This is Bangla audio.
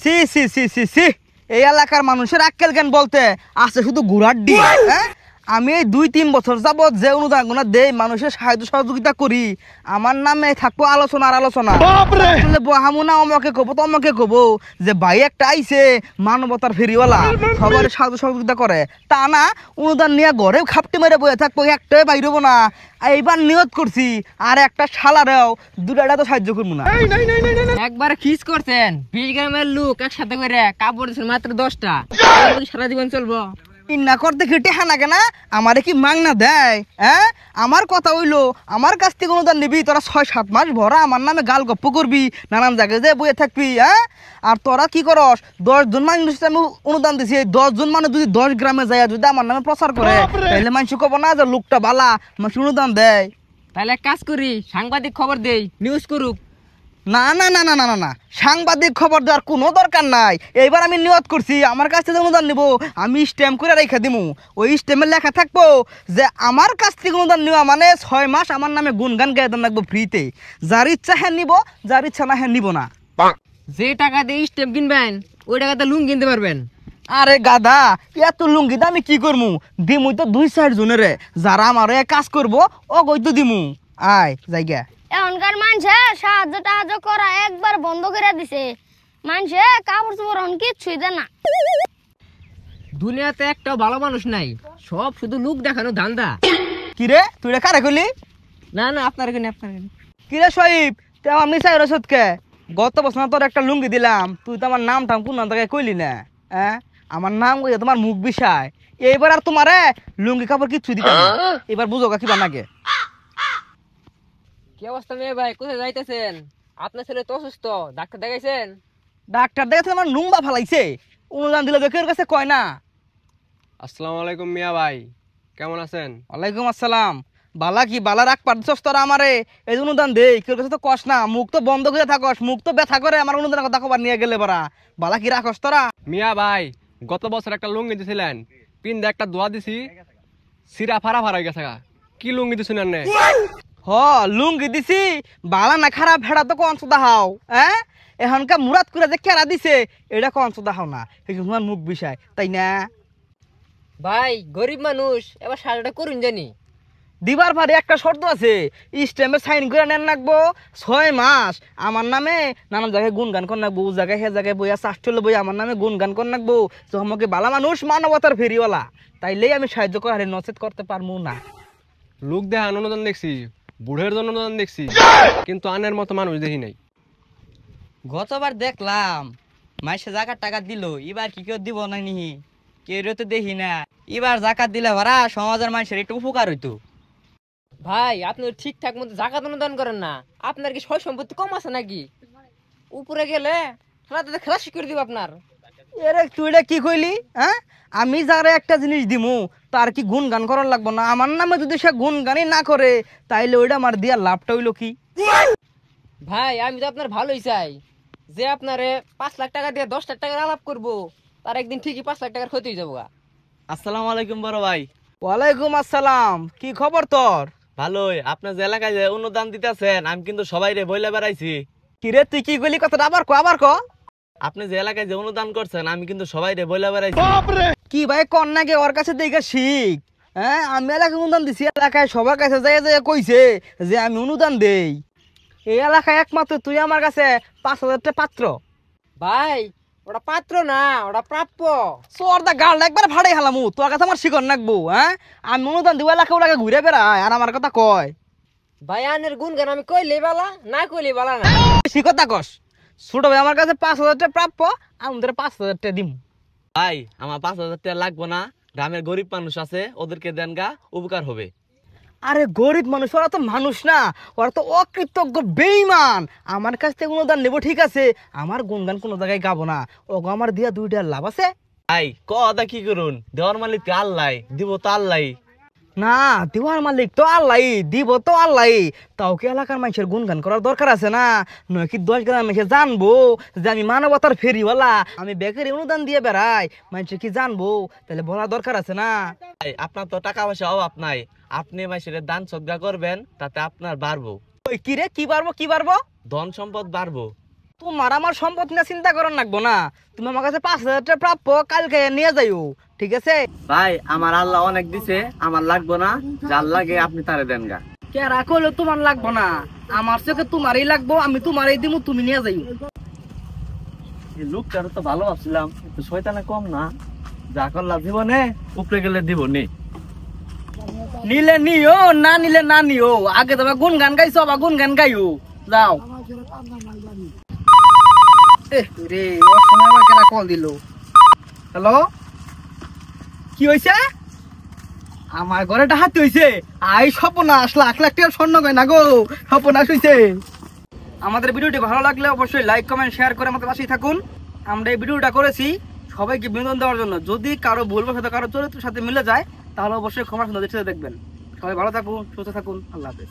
সি সি সি সি সি এই এলাকার মানুষের আক্কেল জ্ঞান বলতে আছে শুধু ঘোড়ার ডিম। হ্যাঁ, আমি এই 2-3 বছর যাবৎ যে অনুদানগুলো দেই, মানুষের সাহায্য সহযোগিতা করি, আমার নামে থাকবো আলোচনা আর আলোচনা। আসলে বহামুনা আমাকে কব তো আমাকে কব যে ভাই একটা আইছে মানবতার ফেরিওয়ালা, সবার সাহায্য সহযোগিতা করে, তা না অনুদান নিয়ে ঘরে খাপটি মেরে বয়ে থাকবো, একটাই বাইর হবো না। এইবার নিয়ত করছি আর একটা শালারেও দুটাটা তো সাহায্য করবো না। একবার খিস করছেন 20 গ্রামের লোক একসাথে করে কাপড় দিচ্ছেন মাত্র 10টা, সারা জীবন চলবো। ইন্না করতে খেটে হানা কেনা আমারে কি মাংনা দেয়? হ্যাঁ, আমার কথা হইলো আমার কাছ থেকে অনুদান নিবি, তোরা 6-7 মাস ভরা আমার নামে গাল গপ্প করবি, নানান জায়গায় যে বইয়ে থাকবি। হ্যাঁ, আর তোরা কি করস? 10 জন মানুষ আমি অনুদান দিছি, 10 জন মানুষ যদি 10 গ্রামে যায় যদি আমার নামে প্রচার করে, তাহলে মানুষ কব না যে লোকটা বালা, মানুষ অনুদান দেয়। তাহলে এক কাজ করি, সাংবাদিক খবর দেই, নিউজ করুক। না না না না না না না, সাংবাদিক খবর দেওয়ার কোনো দরকার নাই। এইবার আমি নিয়ত করছি আমার কাছ থেকে অনুদান নিব, আমি স্ট্যাম্প করে রেখে দিমু। ওই স্ট্যাম্পে লেখা থাকবো যে আমার কাছ থেকে অনুদান নেওয়া মানে 6 মাস আমার নামে গুনগান গায়ে দাম রাখবো ফ্রিতে, যার ইচ্ছা হ্যাঁ নিব, যার ইচ্ছা না হ্যাঁ নিব না। যে টাকা দিয়ে স্টেপ কিনবেন ওই টাকাতে লুঙ্গি কিনতে পারবেন। আরে গাদা, এত লুঙ্গি আমি কি করমু? দিমুই তো 2-4 জনেরে, যারা আমার কাজ করবো ও গই তো দিমু। আয় জায়গা এখনকার মানুষে সাহায্য টাহায্য করা একবার বন্ধ করে দিছে। মানুষে কাপড় চোপড় এখন কিচ্ছুই দেয় না। দুনিয়াতে একটা ভালো মানুষ নাই, সব শুধু লোক দেখানো ধান্দা। কিরে তুই রে কারে কইলি? না না, আপনার এখানে আপনার এখানে। কিরে শহীদ, তুই আমার মিশাই রসদকে গত বছর তোর একটা লুঙ্গি দিলাম, তুই তো আমার নাম টাম কোন জায়গায় কইলি না। হ্যাঁ, আমার নাম কইয়া তোমার মুখ বিষায়। এইবার আর তোমারে লুঙ্গি কাপড় কিচ্ছু দিতাম না, এবার বুঝো কি বানাগে। কি অবস্থা মেয়ে ভাই, কোথায় যাইতেছেন? আপনার ছেলে তো অসুস্থ, ডাক্তার দেখাইছেন? ডাক্তার দেখেছে আমার নুম্বা ফালাইছে, অনুদান দিলে দেখে কাছে কয় না। আসসালামু আলাইকুম মিয়া ভাই, কেমন আছেন? ওয়ালাইকুম আসসালাম। বালা কি বালা রাখ পারছস তোরা আমারে? এই অনুদান দে কেউ কাছে তো কস না, মুখ তো বন্ধ করে থাকস, মুখ তো ব্যথা করে আমার অনুদানের কথা কবার নিয়ে গেলে বারা। বালা কি রাখস তোরা? মিয়া ভাই, গত বছর একটা লুঙ্গি দিছিলেন, পিন্দে একটা দোয়া দিছি, সিরা ফারা ফারা হয়ে গেছে। কি লুঙ্গি দিছেন নে? হ লুঙ্গি দিছি, বালা না খারাপ ভেড়া তো কন সুদা হাও। হ্যাঁ, এখনকার মুরাদ করে যে কেরা দিছে এটা কন সুদা হাও না, এই তোমার মুখ বিষয় তাই না? ভাই গরিব মানুষ, এবার সাজাটা করুন জানি। দিবার ভারে একটা শর্ত আছে, স্ট্যাম্পে সাইন করে নেন রাখবো 6 মাস আমার নামে নানান জায়গায় গুনগান কর নাকবো, জায়গায় হে জায়গায় বইয়া চাষটলে বই আমার নামে গুনগান কর নাকবো, তো আমাকে বালা মানুষ মানবতার ফেরিওয়ালা, তাইলেই আমি সাহায্য করে নচেত করতে পারবো না। লোক দেখান অনুদান দেখছি, বুড়ের জন্য অনুদান দেখছি, কিন্তু আনের মতো মানুষ দেখি নাই। গতবার দেখলাম মাইসে জাকাত টাকা দিল, এবার কি কেউ দিব না নিহি, কেউ তো দেখি না। এবার জাকাত দিলে ভাড়া সমাজের মানুষের একটু উপকার হইতো। ভাই আপনি ঠিকঠাক মতো জাকাত অনুদান করেন না, আপনার কি সয় সম্পত্তি কম আছে নাকি? উপরে গেলে খেলাতে খেলা করে দিব আপনার। এরে তুই এটা কি কইলি? হ্যাঁ, আমি যারা একটা জিনিস দিমু তার কি গুনগান করার লাগবো না? আমার নামে যদি সে গুনগানই না করে তাইলে ওইটা আমার দিয়া লাভটা হইলো কি? ভাই আমি তো আপনার ভালোই চাই, যে আপনারে 5 লাখ টাকা দিয়ে 10 লাখ টাকার আলাপ করবো, তার একদিন ঠিকই 5 লাখ টাকার ক্ষতি হয়ে যাবো। আসসালামু আলাইকুম বড় ভাই। ওয়ালাইকুম আসসালাম, কি খবর তোর? ভালোই, আপনার যে এলাকায় যে অনুদান দিতেছেন আমি কিন্তু সবাই রে বইলে বেড়াইছি। কিরে তুই কি কইলি কথাটা আবার কো, আবার ক। আপনি যে এলাকায় যে অনুদান করছেন আমি কিন্তু সবাই রে বইলে বেড়াইছি। কি ভাই কন্যাকে ওর কাছে দেখে শিখ। হ্যাঁ, আমি এলাকায় অনুদান দিছি, এলাকায় সবার কাছে যাই যাই কইছে যে আমি অনুদান দেই। এই এলাকায় একমাত্র তুই আমার কাছে 5,000 টাকা পাত্র। ভাই ওটা পাত্র না, ওটা প্রাপ্য। সোরদা গাল একবার ভাড়াই হালামু, তোর কাছে আমার শিকন নাকবো। হ্যাঁ, আমি অনুদান দিব এলাকা ওলাকা ঘুরে বেড়ায় আর আমার কথা কয়। ভাই আনের গুনগান আমি কইলেই বালা, না কইলেই বালা না। শিকতা কস, ছোট ভাই আমার কাছে 5,000 টাকা প্রাপ্য, আমাদের 5,000 টাকা দিম। ভাই আমার 5,000 টাকা লাগবো না, গ্রামের গরিব মানুষ আছে ওদেরকে দেন গা, উপকার হবে। আরে গরিব মানুষ, ওরা তো মানুষ না, ওরা তো অকৃতজ্ঞ বেঈমান। আমার কাছ থেকে অনুদান নেবো ঠিক আছে, আমার গুনগান কোনো জায়গায় গাবো না, ওগো আমার দিয়া 2 টাকা লাভ আছে। ভাই কথা কি করুন, দেওয়ার মালিক আল্লাহ, দিব তো আল্লাহ। না, দেওয়ার মালিক তো আল্লাহ, দিব তো আল্লাহ, তাও কি এলাকার মানুষের গুনগান করার দরকার আছে না? নয় কি 10 গ্রাম এসে জানবো যে আমি মানবতার ফেরিওয়ালা, আমি বেকারি অনুদান দিয়ে বেড়াই, মানুষের কি জানবো? তাহলে বলার দরকার আছে না? ভাই আপনার তো টাকা পয়সা অভাব নাই, আপনি মাসের দান সদ্গা করবেন, তাতে আপনার বাড়বো। ওই কি রে, কি পারবো কি পারবো? ধন সম্পদ বাড়বো। তোমার আমার সম্পদ নিয়ে চিন্তা করার লাগবো না, তুমি আমার কাছে 5,000 টাকা প্রাপ্য, কালকে নিয়ে যাইও, ঠিক আছে? ভাই আমার আল্লাহ অনেক দিছে, আমার লাগবো না, যার লাগে আপনি তারে দেন গা। কেরা কইলো তোমার লাগবো না? আমার চোখে তোমারই লাগবো, আমি তোমারই দিমু, তুমি নিয়ে যাইও। এই লোকটার তো ভালো ভাবছিলাম, একটু শয়তানে কম না, যা করলা জীবনে উপরে গেলে দিব নি। নিলে নিও, না নিলে না নিও, আগে তোমার গুন গান গাইছো, আবার গুন গান গাইও, যাও। রে ওর সময় আমার কেনা কল দিল। হ্যালো, কি হয়েছে? আমার ঘরে ডাহাতি হয়েছে? আই সর্বনাশ, লাখ লাখ টাকার স্বর্ণ গয়না গো, সর্বনাশ হয়েছে। আমাদের ভিডিওটি ভালো লাগলে অবশ্যই লাইক কমেন্ট শেয়ার করে আমাদের পাশেই থাকুন। আমরা এই ভিডিওটা করেছি সবাইকে বিনোদন দেওয়ার জন্য। যদি কারো ভুল সাথে কারো চরিত্রের সাথে মিলে যায় তাহলে অবশ্যই ক্ষমার সুন্দর দৃষ্টিতে দেখবেন। সবাই ভালো থাকুন, সুস্থ থাকুন, আল্লাহ হাফেজ।